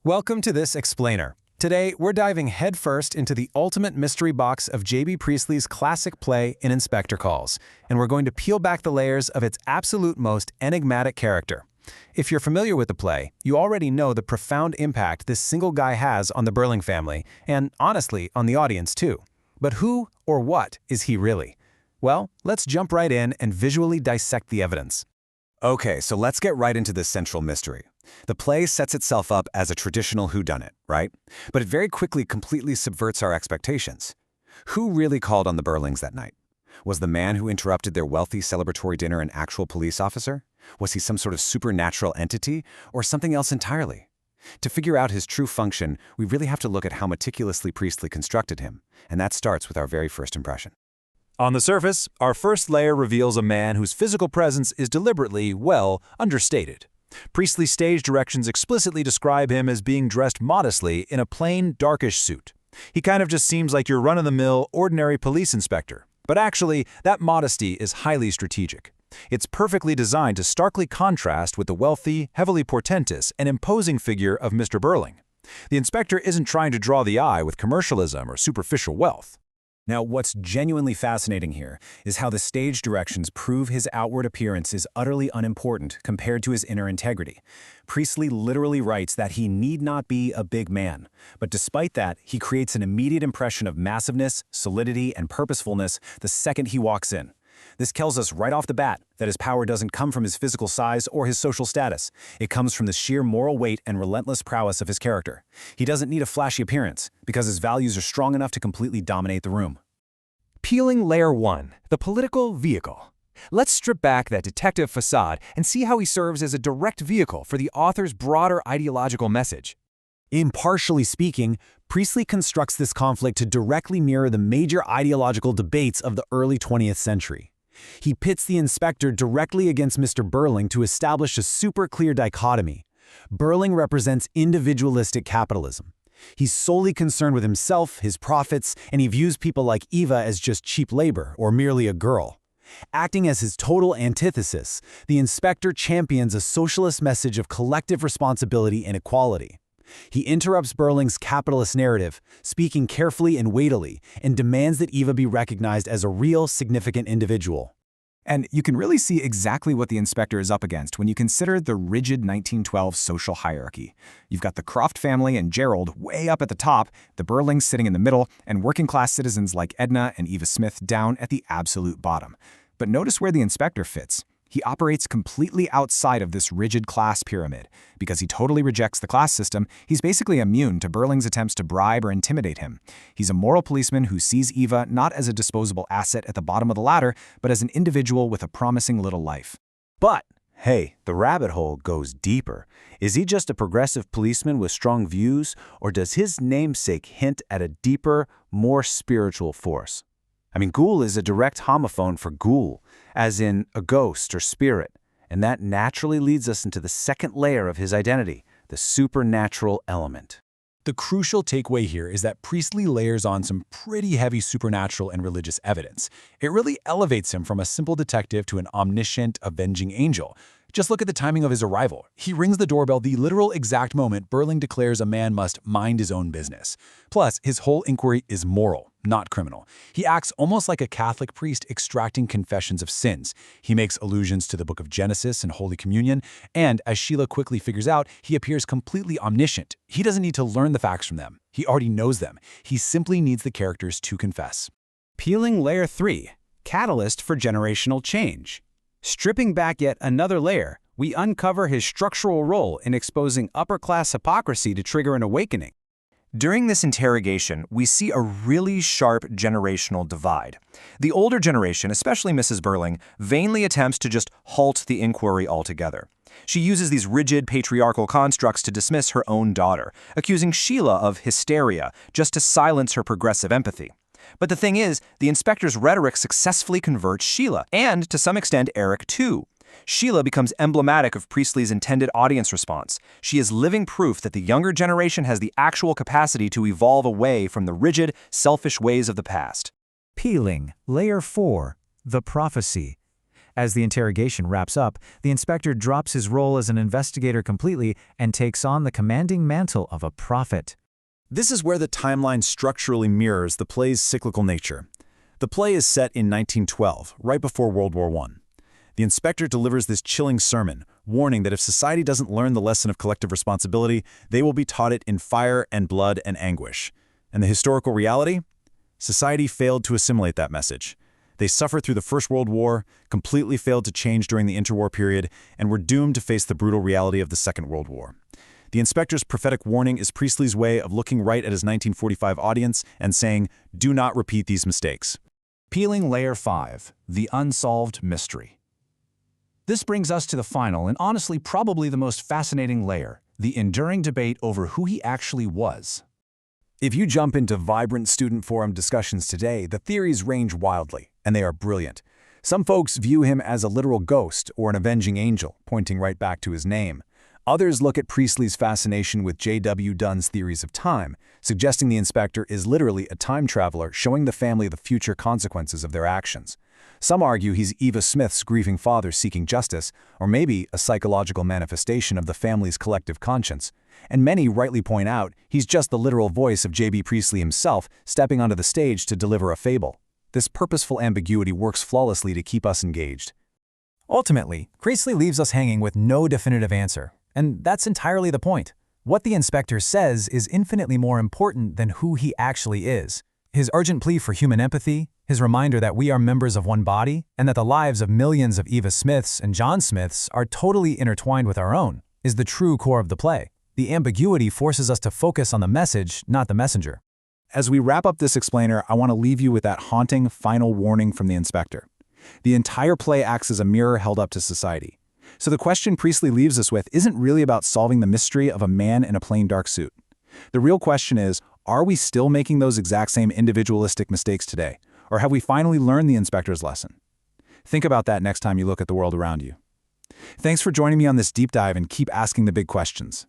Welcome to this explainer. Today, we're diving headfirst into the ultimate mystery box of J.B. Priestley's classic play in Inspector Calls, and we're going to peel back the layers of its absolute most enigmatic character. If you're familiar with the play, you already know the profound impact this single guy has on the Burling family, and honestly, on the audience too. But who or what is he really? Well, let's jump right in and visually dissect the evidence. Okay, so let's get right into this central mystery. The play sets itself up as a traditional whodunit, right? But it very quickly completely subverts our expectations. Who really called on the Burlings that night? Was the man who interrupted their wealthy celebratory dinner an actual police officer? Was he some sort of supernatural entity, or something else entirely? To figure out his true function, we really have to look at how meticulously Priestley constructed him, and that starts with our very first impression. On the surface, our first layer reveals a man whose physical presence is deliberately, well, understated. Priestley's stage directions explicitly describe him as being dressed modestly in a plain, darkish suit. He kind of just seems like your run-of-the-mill, ordinary police inspector. But actually, that modesty is highly strategic. It's perfectly designed to starkly contrast with the wealthy, heavily portentous, and imposing figure of Mr. Burling. The inspector isn't trying to draw the eye with commercialism or superficial wealth. Now, what's genuinely fascinating here is how the stage directions prove his outward appearance is utterly unimportant compared to his inner integrity. Priestley literally writes that he need not be a big man, but despite that, he creates an immediate impression of massiveness, solidity, and purposefulness the second he walks in. This tells us right off the bat that his power doesn't come from his physical size or his social status. It comes from the sheer moral weight and relentless prowess of his character. He doesn't need a flashy appearance, because his values are strong enough to completely dominate the room. Peeling Layer 1, the political vehicle. Let's strip back that detective facade and see how he serves as a direct vehicle for the author's broader ideological message. Impartially speaking, Priestley constructs this conflict to directly mirror the major ideological debates of the early 20th century. He pits the inspector directly against Mr. Burling to establish a super clear dichotomy. Burling represents individualistic capitalism. He's solely concerned with himself, his profits, and he views people like Eva as just cheap labor or merely a girl. Acting as his total antithesis, the inspector champions a socialist message of collective responsibility and equality. He interrupts Burling's capitalist narrative, speaking carefully and weightily, and demands that Eva be recognized as a real, significant individual. And you can really see exactly what the inspector is up against when you consider the rigid 1912 social hierarchy. You've got the Croft family and Gerald way up at the top, the Burlings sitting in the middle, and working-class citizens like Edna and Eva Smith down at the absolute bottom. But notice where the inspector fits. He operates completely outside of this rigid class pyramid. Because he totally rejects the class system, he's basically immune to Burling's attempts to bribe or intimidate him. He's a moral policeman who sees Eva not as a disposable asset at the bottom of the ladder, but as an individual with a promising little life. But, hey, the rabbit hole goes deeper. Is he just a progressive policeman with strong views, or does his namesake hint at a deeper, more spiritual force? Goole is a direct homophone for ghoul, as in a ghost or spirit, and that naturally leads us into the second layer of his identity, the supernatural element. The crucial takeaway here is that Priestley layers on some pretty heavy supernatural and religious evidence. It really elevates him from a simple detective to an omniscient, avenging angel. Just look at the timing of his arrival. He rings the doorbell the literal exact moment Burling declares a man must mind his own business. Plus, his whole inquiry is moral, not criminal. He acts almost like a Catholic priest extracting confessions of sins. He makes allusions to the Book of Genesis and Holy Communion, and as Sheila quickly figures out, he appears completely omniscient. He doesn't need to learn the facts from them. He already knows them. He simply needs the characters to confess. Peeling Layer 3, catalyst for generational change. Stripping back yet another layer, we uncover his structural role in exposing upper-class hypocrisy to trigger an awakening. During this interrogation, we see a really sharp generational divide. The older generation, especially Mrs. Burling, vainly attempts to just halt the inquiry altogether. She uses these rigid patriarchal constructs to dismiss her own daughter, accusing Sheila of hysteria just to silence her progressive empathy. But the thing is, the inspector's rhetoric successfully converts Sheila, and to some extent Eric too. Sheila becomes emblematic of Priestley's intended audience response. She is living proof that the younger generation has the actual capacity to evolve away from the rigid, selfish ways of the past. Peeling Layer 4, the prophecy. As the interrogation wraps up, the inspector drops his role as an investigator completely and takes on the commanding mantle of a prophet. This is where the timeline structurally mirrors the play's cyclical nature. The play is set in 1912, right before World War I. The inspector delivers this chilling sermon, warning that if society doesn't learn the lesson of collective responsibility, they will be taught it in fire and blood and anguish. And the historical reality? Society failed to assimilate that message. They suffered through the First World War, completely failed to change during the interwar period, and were doomed to face the brutal reality of the Second World War. The inspector's prophetic warning is Priestley's way of looking right at his 1945 audience and saying, "Do not repeat these mistakes." Peeling Layer 5, The Unsolved Mystery. This brings us to the final and honestly probably the most fascinating layer, the enduring debate over who he actually was. If you jump into vibrant student forum discussions today, the theories range wildly, and they are brilliant. Some folks view him as a literal ghost or an avenging angel, pointing right back to his name. Others look at Priestley's fascination with J.W. Dunn's theories of time, suggesting the inspector is literally a time traveler showing the family the future consequences of their actions. Some argue he's Eva Smith's grieving father seeking justice, or maybe a psychological manifestation of the family's collective conscience. And many rightly point out he's just the literal voice of J.B. Priestley himself stepping onto the stage to deliver a fable. This purposeful ambiguity works flawlessly to keep us engaged. Ultimately, Priestley leaves us hanging with no definitive answer, and that's entirely the point. What the inspector says is infinitely more important than who he actually is. His urgent plea for human empathy, his reminder that we are members of one body, and that the lives of millions of Eva Smiths and John Smiths are totally intertwined with our own, is the true core of the play. The ambiguity forces us to focus on the message, not the messenger. As we wrap up this explainer, I want to leave you with that haunting final warning from the inspector. The entire play acts as a mirror held up to society. So the question Priestley leaves us with isn't really about solving the mystery of a man in a plain dark suit. The real question is, are we still making those exact same individualistic mistakes today? Or have we finally learned the inspector's lesson? Think about that next time you look at the world around you. Thanks for joining me on this deep dive and keep asking the big questions.